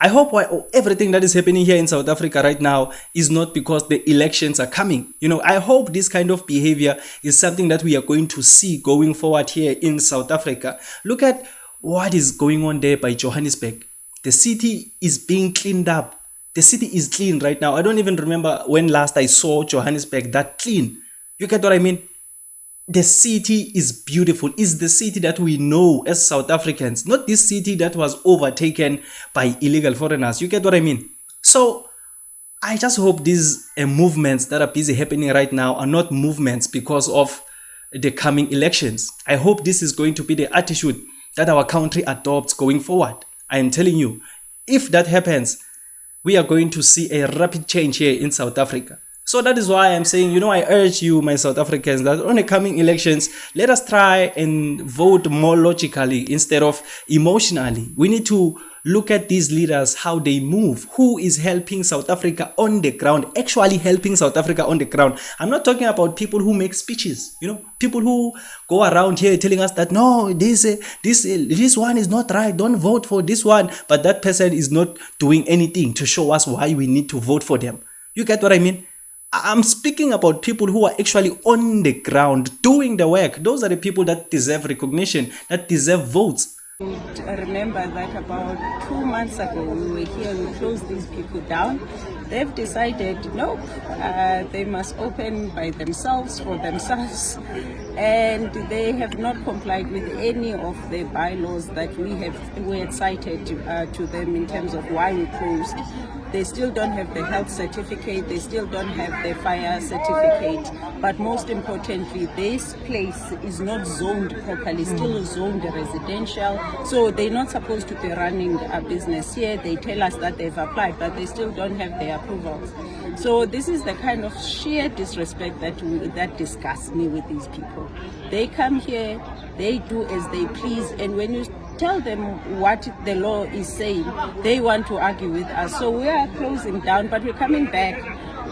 I hope everything that is happening here in South Africa right now is not because the elections are coming. I hope this kind of behavior is something that we are going to see going forward here in South Africa. Look at what is going on there by Johannesburg. The city is being cleaned up. The city is clean right now. I don't even remember when last I saw Johannesburg that clean. You get what I mean? The city is beautiful. It's the city that we know as South Africans, not this city that was overtaken by illegal foreigners. You get what I mean? So I just hope these movements that are busy happening right now are not movements because of the coming elections. I hope this is going to be the attitude that our country adopts going forward. I am telling you, if that happens, we are going to see a rapid change here in South Africa. So that is why I'm saying, I urge you, my South Africans, that on the coming elections, let us try and vote more logically instead of emotionally. We need to look at these leaders, how they move, who is helping South Africa on the ground, actually helping South Africa on the ground. I'm not talking about people who make speeches, people who go around here telling us that, no, this one is not right, don't vote for this one. But that person is not doing anything to show us why we need to vote for them. You get what I mean? I'm speaking about people who are actually on the ground doing the work. Those are the people that deserve recognition, that deserve votes. I remember that about 2 months ago we were here, we closed these people down. They've decided, nope, they must open by themselves, for themselves. And they have not complied with any of the bylaws that we had cited to them in terms of why we closed. They still don't have the health certificate, they still don't have the fire certificate, but most importantly, this place is not zoned properly, still zoned residential, so they're not supposed to be running a business here. They tell us that they've applied, but they still don't have their approvals. So this is the kind of sheer disrespect that disgusts me with these people. They come here, they do as they please, and when you tell them what the law is saying, they want to argue with us. So we are closing down, but we're coming back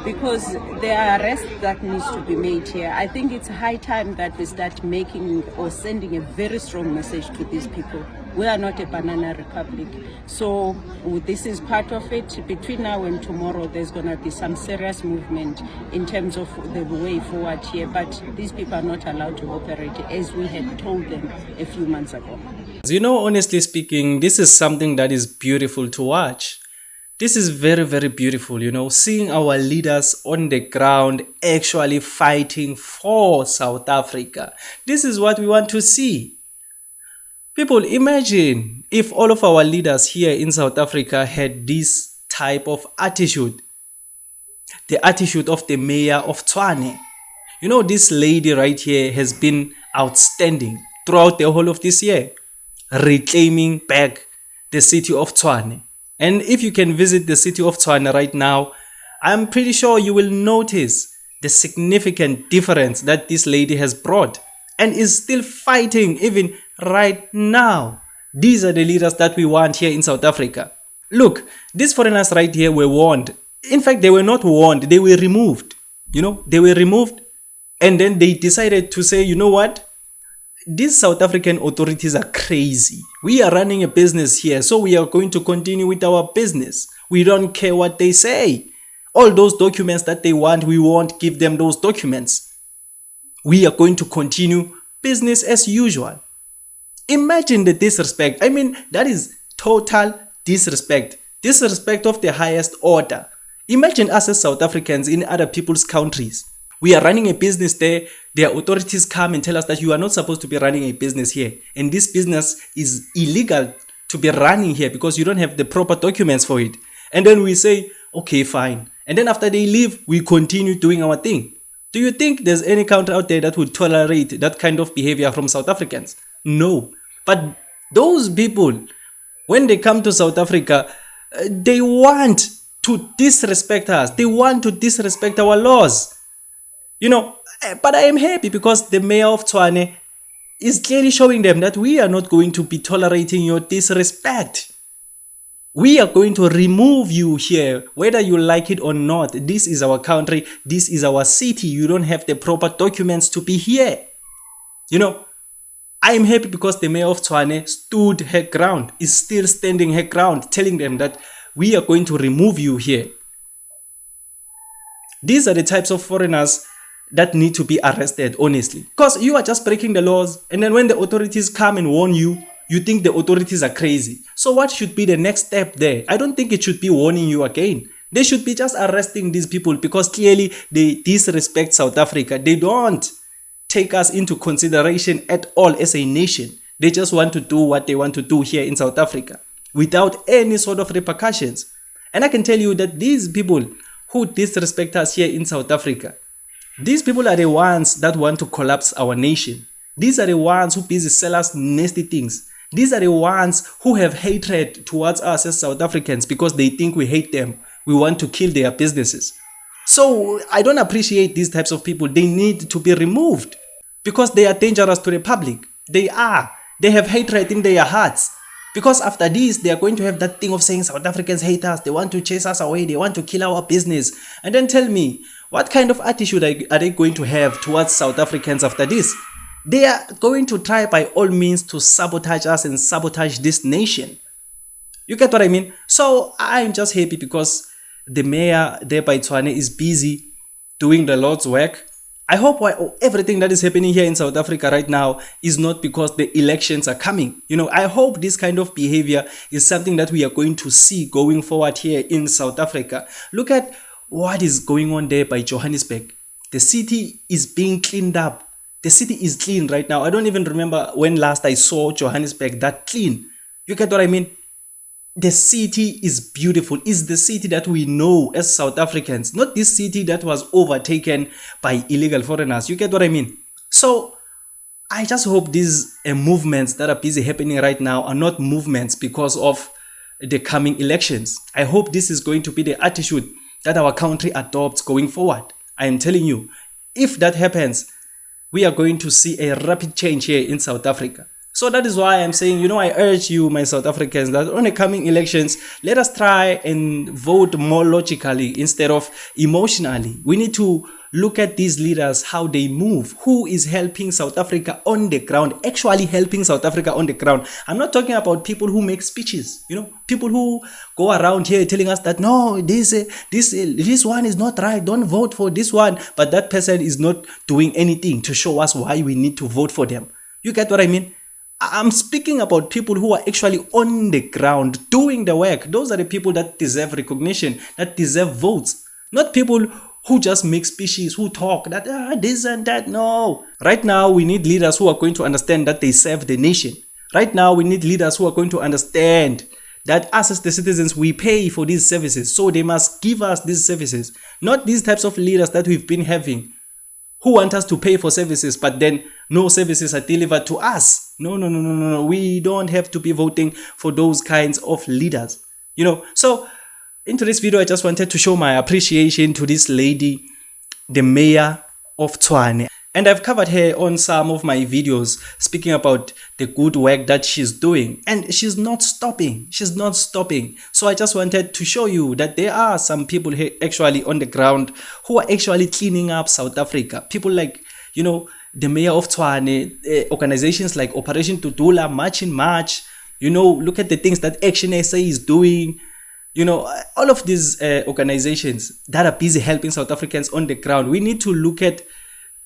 because there are arrests that needs to be made here. I think it's high time that we start making or sending a very strong message to these people. We are not a banana republic. So this is part of it. Between now and tomorrow, there's going to be some serious movement in terms of the way forward here. But these people are not allowed to operate as we had told them a few months ago. Honestly speaking, this is something that is beautiful to watch. This is very, very beautiful, seeing our leaders on the ground actually fighting for South Africa. This is what we want to see. People, imagine if all of our leaders here in South Africa had this type of attitude. The attitude of the mayor of Tswane. This lady right here has been outstanding throughout the whole of this year, reclaiming back the city of Tswane. And if you can visit the city of Tswane right now, I'm pretty sure you will notice the significant difference that this lady has brought and is still fighting even right now. These are the leaders that we want here in South Africa. Look, these foreigners right here were warned. In fact, they were not warned, they were removed. They were removed, and then they decided to say, you know what? These South African authorities are crazy. We are running a business here, so we are going to continue with our business. We don't care what they say. All those documents that they want, we won't give them those documents. We are going to continue business as usual. Imagine the disrespect. That is total disrespect. Disrespect of the highest order. Imagine us as South Africans in other people's countries. We are running a business there. Their authorities come and tell us that you are not supposed to be running a business here. And this business is illegal to be running here because you don't have the proper documents for it. And then we say, okay, fine. And then after they leave, we continue doing our thing. Do you think there's any country out there that would tolerate that kind of behavior from South Africans? No. But those people, when they come to South Africa, they want to disrespect us. They want to disrespect our laws. But I am happy because the mayor of Tswane is clearly showing them that we are not going to be tolerating your disrespect. We are going to remove you here, whether you like it or not. This is our country. This is our city. You don't have the proper documents to be here. I am happy because the mayor of Tswane stood her ground, is still standing her ground, telling them that we are going to remove you here. These are the types of foreigners that need to be arrested, honestly. Because you are just breaking the laws, and then when the authorities come and warn you, you think the authorities are crazy. So what should be the next step there? I don't think it should be warning you again. They should be just arresting these people because clearly they disrespect South Africa. They don't take us into consideration at all as a nation. They just want to do what they want to do here in South Africa without any sort of repercussions. And I can tell you that these people who disrespect us here in South Africa, these people are the ones that want to collapse our nation. These are the ones who busy sell us nasty things. These are the ones who have hatred towards us as South Africans because they think we hate them. We want to kill their businesses. So I don't appreciate these types of people. They need to be removed because they are dangerous to the public. They are. They have hatred in their hearts. Because after this, they are going to have that thing of saying South Africans hate us. They want to chase us away. They want to kill our business. And then tell me, what kind of attitude are they going to have towards South Africans after this? They are going to try by all means to sabotage us and sabotage this nation. You get what I mean? So I'm just happy because the mayor there by Tswane is busy doing the Lord's work. I hope everything that is happening here in South Africa right now is not because the elections are coming. I hope this kind of behavior is something that we are going to see going forward here in South Africa. Look at what is going on there by Johannesburg. The city is being cleaned up. The city is clean right now. I don't even remember when last I saw Johannesburg that clean. You get what I mean? The city is beautiful. It's the city that we know as South Africans, not this city that was overtaken by illegal foreigners. You get what I mean? So I just hope these movements that are busy happening right now are not movements because of the coming elections. I hope this is going to be the attitude that our country adopts going forward. I am telling you, if that happens, we are going to see a rapid change here in South Africa. So that is why I'm saying, I urge you, my South Africans, that on the coming elections, let us try and vote more logically instead of emotionally. We need to look at these leaders, how they move, who is helping South Africa on the ground, actually helping South Africa on the ground. I'm not talking about people who make speeches, people who go around here telling us that, no, this one is not right, don't vote for this one. But that person is not doing anything to show us why we need to vote for them. You get what I mean? I'm speaking about people who are actually on the ground doing the work. Those are the people that deserve recognition, that deserve votes, not people who just make speeches, who talk that this and that. No. Right now, we need leaders who are going to understand that they serve the nation. Right now, we need leaders who are going to understand that us as the citizens, we pay for these services. So they must give us these services. Not these types of leaders that we've been having who want us to pay for services, but then no services are delivered to us. No. We don't have to be voting for those kinds of leaders. So in today's video, I just wanted to show my appreciation to this lady, the mayor of Tswane. And I've covered her on some of my videos speaking about the good work that she's doing. And she's not stopping. She's not stopping. So I just wanted to show you that there are some people here actually on the ground who are actually cleaning up South Africa. People like, the mayor of Tswane, organizations like Operation Tutula, March in March. Look at the things that Action SA is doing. All of these organizations that are busy helping South Africans on the ground. We need to look at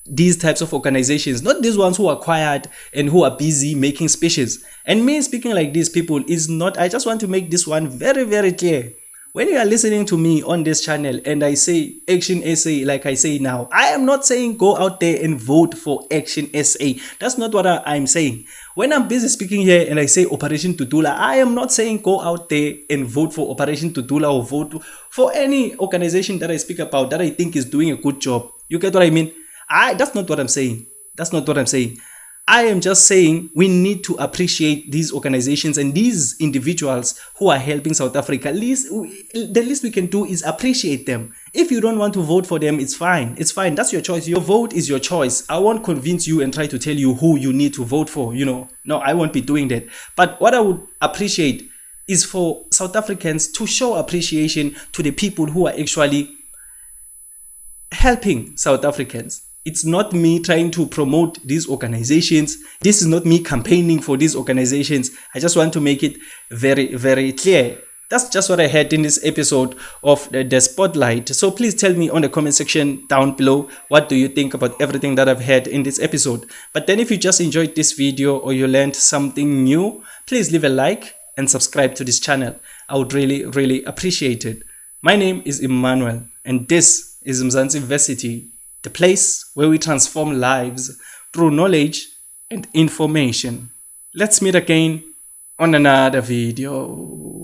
these types of organizations, not these ones who are quiet and who are busy making speeches. And me speaking like these people is not, I just want to make this one very, very clear. When you are listening to me on this channel and I say Action SA, like I say now, I am not saying go out there and vote for Action SA. That's not what I'm saying. When I'm busy speaking here and I say Operation Tutula, I am not saying go out there and vote for Operation Tutula or vote for any organization that I speak about that I think is doing a good job. You get what I mean? That's not what I'm saying. That's not what I'm saying. I am just saying we need to appreciate these organizations and these individuals who are helping South Africa. The least we can do is appreciate them. If you don't want to vote for them, it's fine. It's fine. That's your choice. Your vote is your choice. I won't convince you and try to tell you who you need to vote for. No, I won't be doing that. But what I would appreciate is for South Africans to show appreciation to the people who are actually helping South Africans. It's not me trying to promote these organizations. This is not me campaigning for these organizations. I just want to make it very, very clear. That's just what I had in this episode of the Spotlight. So please tell me on the comment section down below, what do you think about everything that I've had in this episode. But then if you just enjoyed this video or you learned something new, please leave a like and subscribe to this channel. I would really appreciate it. My name is Emmanuel and this is Mzansi University, the place where we transform lives through knowledge and information. Let's meet again on another video.